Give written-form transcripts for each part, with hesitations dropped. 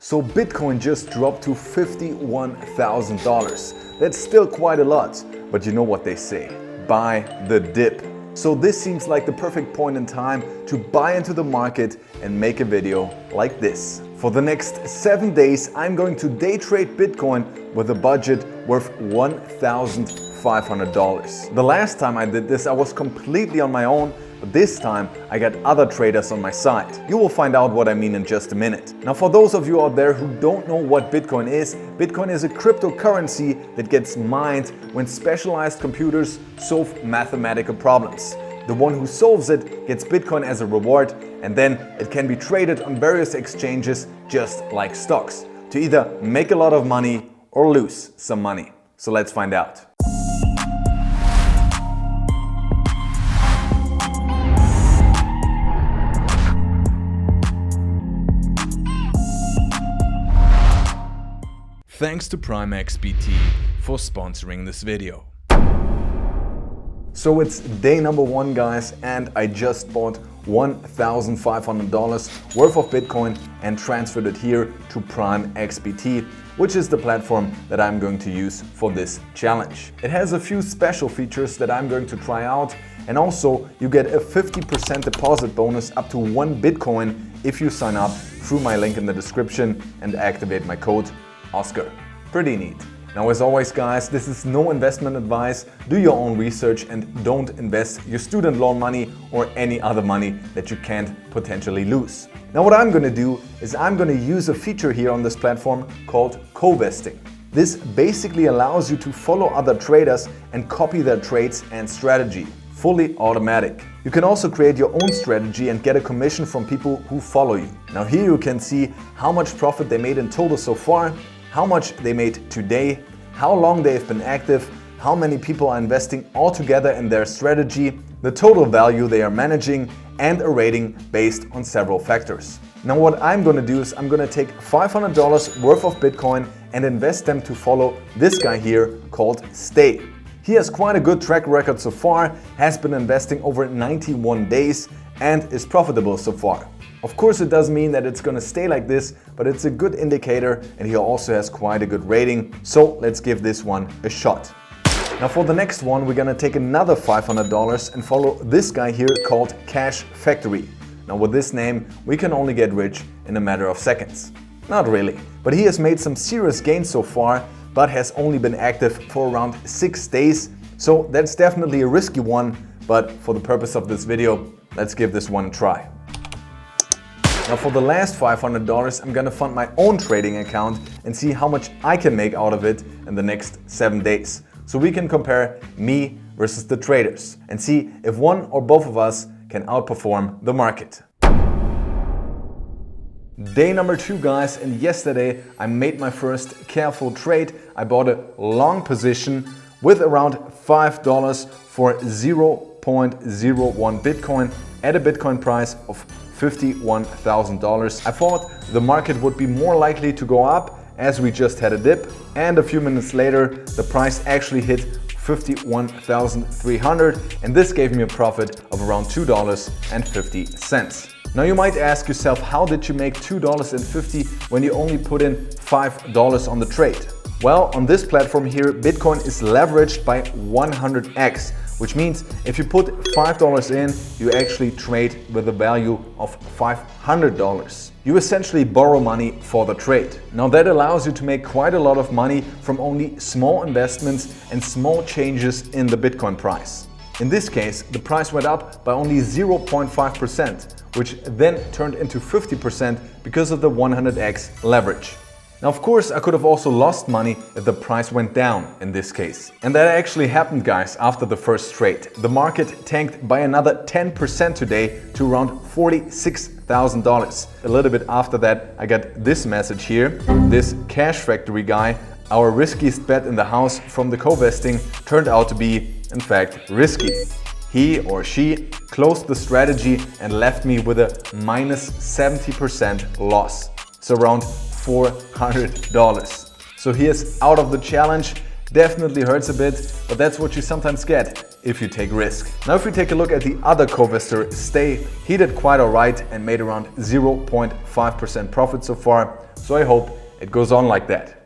So Bitcoin just dropped to $51,000. That's still quite a lot, but you know what they say, buy the dip. So this seems like the perfect point in time to buy into the market and make a video like this. For the next 7 days, I'm going to day trade Bitcoin with a budget worth $1,500. The last time I did this, I was completely on my own, but this time I got other traders on my side. You will find out what I mean in just a minute. Now, for those of you out there who don't know what Bitcoin is a cryptocurrency that gets mined when specialized computers solve mathematical problems. The one who solves it gets Bitcoin as a reward, and then it can be traded on various exchanges just like stocks to either make a lot of money or lose some money. So let's find out. Thanks to Prime XBT for sponsoring this video. So it's day number 1, guys, and I just bought $1,500 worth of Bitcoin and transferred it here to Prime XBT, which is the platform that I'm going to use for this challenge. It has a few special features that I'm going to try out, and also you get a 50% deposit bonus up to 1 Bitcoin if you sign up through my link in the description and activate my code Oscar. Pretty neat. Now, as always, guys, this is no investment advice. Do your own research and don't invest your student loan money or any other money that you can't potentially lose. Now, what I'm going to do is I'm going to use a feature here on this platform called co-vesting. This basically allows you to follow other traders and copy their trades and strategy. Fully automatic. You can also create your own strategy and get a commission from people who follow you. Now, here you can see how much profit they made in total so far, how much they made today, how long they've been active, how many people are investing all together in their strategy, the total value they are managing, and a rating based on several factors. Now, what I'm going to do is I'm going to take $500 worth of Bitcoin and invest them to follow this guy here called Stay. He has quite a good track record so far, has been investing over 91 days and is profitable so far. Of course, it doesn't mean that it's going to stay like this, but it's a good indicator, and he also has quite a good rating. So let's give this one a shot. Now, for the next one, we're going to take another $500 and follow this guy here called Cash Factory. Now, with this name, we can only get rich in a matter of seconds. Not really, but he has made some serious gains so far, but has only been active for around 6 days. So that's definitely a risky one, but for the purpose of this video, let's give this one a try. Now, for the last $500, I'm gonna fund my own trading account and see how much I can make out of it in the next 7 days. So we can compare me versus the traders and see if one or both of us can outperform the market. Day number 2, guys, and yesterday I made my first careful trade. I bought a long position with around $5 for 0.01 Bitcoin at a Bitcoin price of $51,000. I thought the market would be more likely to go up as we just had a dip, and a few minutes later the price actually hit $51,300, and this gave me a profit of around $2.50. Now, you might ask yourself, how did you make $2.50 when you only put in $5 on the trade? Well, on this platform here, Bitcoin is leveraged by 100x, which means if you put $5 in, you actually trade with a value of $500. You essentially borrow money for the trade. Now, that allows you to make quite a lot of money from only small investments and small changes in the Bitcoin price. In this case, the price went up by only 0.5%, which then turned into 50% because of the 100x leverage. Now, of course, I could have also lost money if the price went down in this case. And that actually happened, guys, after the first trade. The market tanked by another 10% today to around $46,000. A little bit after that, I got this message here. This Cash Factory guy, our riskiest bet in the house from the co-vesting, turned out to be, in fact, risky. He or she closed the strategy and left me with a minus 70% loss. So around $400. So he is out of the challenge. Definitely hurts a bit, but that's what you sometimes get if you take risk. Now if we take a look at the other co-investor, Stay, he did quite alright and made around 0.5% profit so far, so I hope it goes on like that.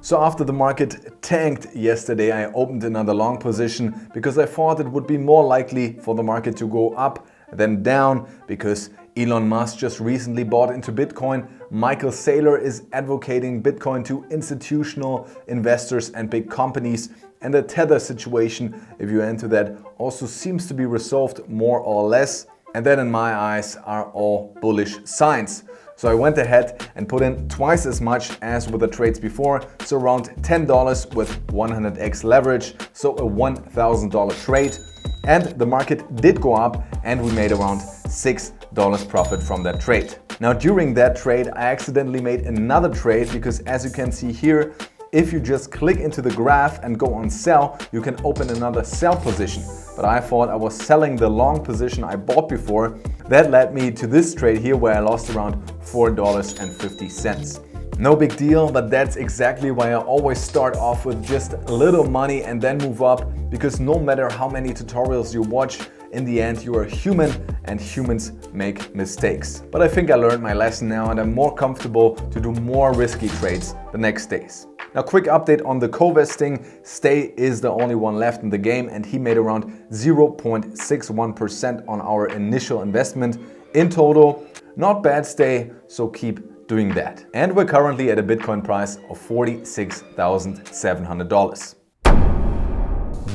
So after the market tanked yesterday, I opened another long position because I thought it would be more likely for the market to go up than down, because Elon Musk just recently bought into Bitcoin. Michael Saylor is advocating Bitcoin to institutional investors and big companies. And the Tether situation, if you enter that, also seems to be resolved more or less. And that in my eyes are all bullish signs. So I went ahead and put in twice as much as with the trades before, so around $10 with 100x leverage, so a $1,000 trade. And the market did go up and we made around $6 profit from that trade. Now during that trade I accidentally made another trade, because as you can see here, if you just click into the graph and go on sell, you can open another sell position. But I thought I was selling the long position I bought before. That led me to this trade here where I lost around $4.50. No big deal, but that's exactly why I always start off with just a little money and then move up, because no matter how many tutorials you watch, in the end you are human and humans make mistakes. But I think I learned my lesson now and I'm more comfortable to do more risky trades the next days. Now quick update on the co-vesting. Stay is the only one left in the game and he made around 0.61% on our initial investment. In total, not bad Stay, so keep doing that. And we're currently at a Bitcoin price of $46,700.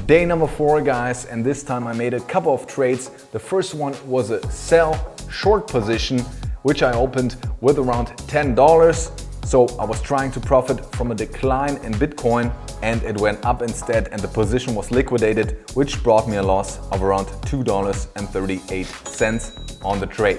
Day number 4 guys, and this time I made a couple of trades. The first one was a sell short position, which I opened with around $10. So I was trying to profit from a decline in Bitcoin and it went up instead and the position was liquidated, which brought me a loss of around $2.38 on the trade.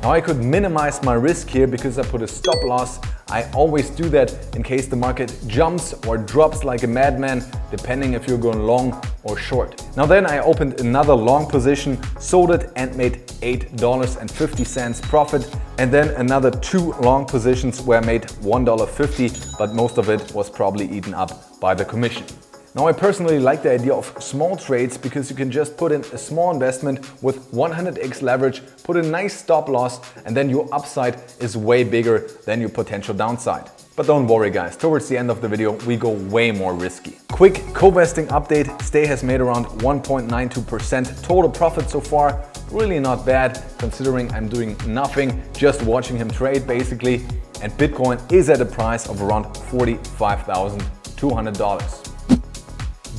Now I could minimize my risk here because I put a stop loss. I always do that in case the market jumps or drops like a madman, depending if you're going long or short. Now then I opened another long position, sold it and made $8.50 profit. And then another 2 long positions where I made $1.50, but most of it was probably eaten up by the commission. Now I personally like the idea of small trades because you can just put in a small investment with 100x leverage, put a nice stop loss, and then your upside is way bigger than your potential downside. But don't worry guys, towards the end of the video we go way more risky. Quick co-vesting update, Stay has made around 1.92% total profit so far. Really not bad considering I'm doing nothing, just watching him trade basically. And Bitcoin is at a price of around $45,200.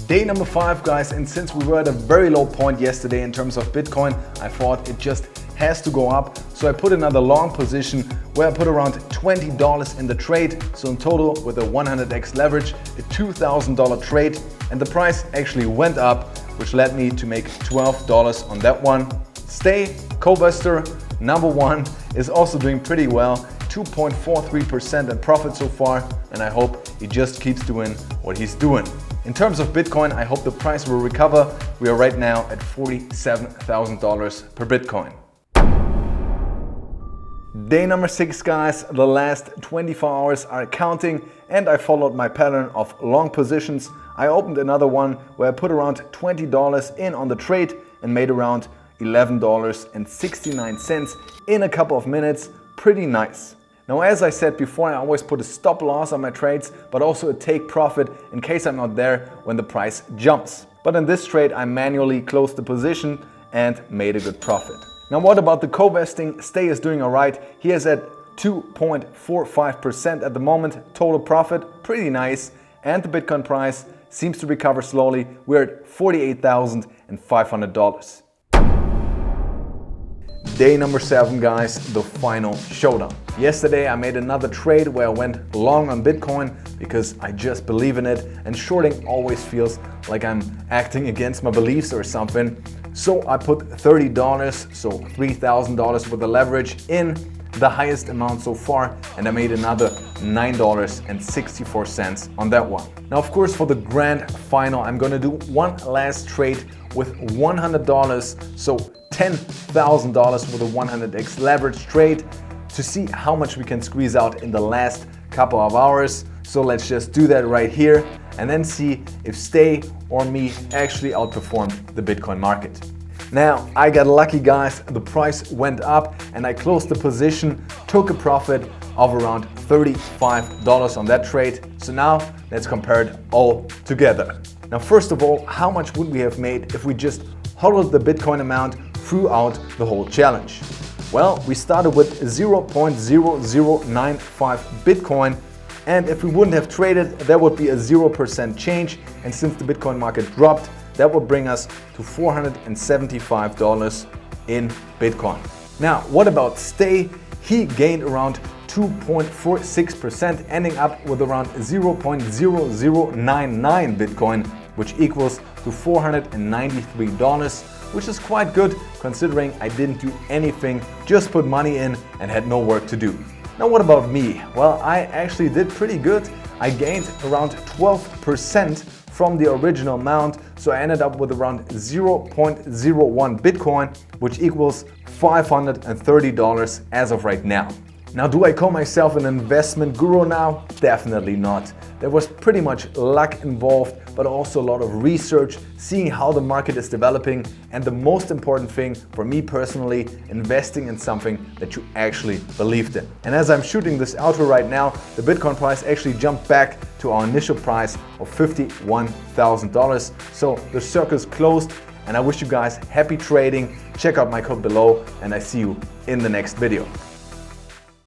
Day number 5 guys, and since we were at a very low point yesterday in terms of Bitcoin, I thought it just has to go up. So I put another long position where I put around $20 in the trade. So in total with a 100x leverage, a $2,000 trade, and the price actually went up, which led me to make $12 on that one. Stay, co-investor number 1, is also doing pretty well, 2.43% in profit so far, and I hope he just keeps doing what he's doing. In terms of Bitcoin, I hope the price will recover. We are right now at $47,000 per Bitcoin. Day number 6 guys, the last 24 hours are counting and I followed my pattern of long positions. I opened another one where I put around $20 in on the trade and made around $11.69 in a couple of minutes. Pretty nice. Now as I said before, I always put a stop loss on my trades, but also a take profit in case I'm not there when the price jumps. But in this trade I manually closed the position and made a good profit. Now what about the co-vesting? Stay is doing alright. He is at 2.45% at the moment, total profit, pretty nice. And the Bitcoin price seems to recover slowly. We're at $48,500. Day number 7 guys, the final showdown. Yesterday I made another trade where I went long on Bitcoin because I just believe in it, and shorting always feels like I'm acting against my beliefs or something. So I put $30, so $3,000 with the leverage in, the highest amount so far, and I made another $9.64 on that one. Now of course for the grand final I'm gonna do one last trade with $100, so $10,000 with a 100x leverage trade to see how much we can squeeze out in the last couple of hours. So let's just do that right here. and then see if Stay or me actually outperformed the Bitcoin market. Now, I got lucky guys, the price went up and I closed the position, took a profit of around $35 on that trade. So now let's compare it all together. Now, first of all, how much would we have made if we just hodled the Bitcoin amount throughout the whole challenge? Well, we started with 0.0095 Bitcoin, and if we wouldn't have traded, that would be a 0% change, and since the Bitcoin market dropped, that would bring us to $475 in Bitcoin. Now, what about Stay? He gained around 2.46%, ending up with around 0.0099 Bitcoin, which equals to $493, which is quite good considering I didn't do anything, just put money in and had no work to do. Now what about me? Well, I actually did pretty good. I gained around 12% from the original amount, so I ended up with around 0.01 Bitcoin, which equals $530 as of right now. Now, do I call myself an investment guru now? Definitely not. There was pretty much luck involved, but also a lot of research, seeing how the market is developing, and the most important thing for me personally, investing in something that you actually believed in. And as I'm shooting this outro right now, the Bitcoin price actually jumped back to our initial price of $51,000. So the circle's closed, and I wish you guys happy trading. Check out my code below, and I see you in the next video.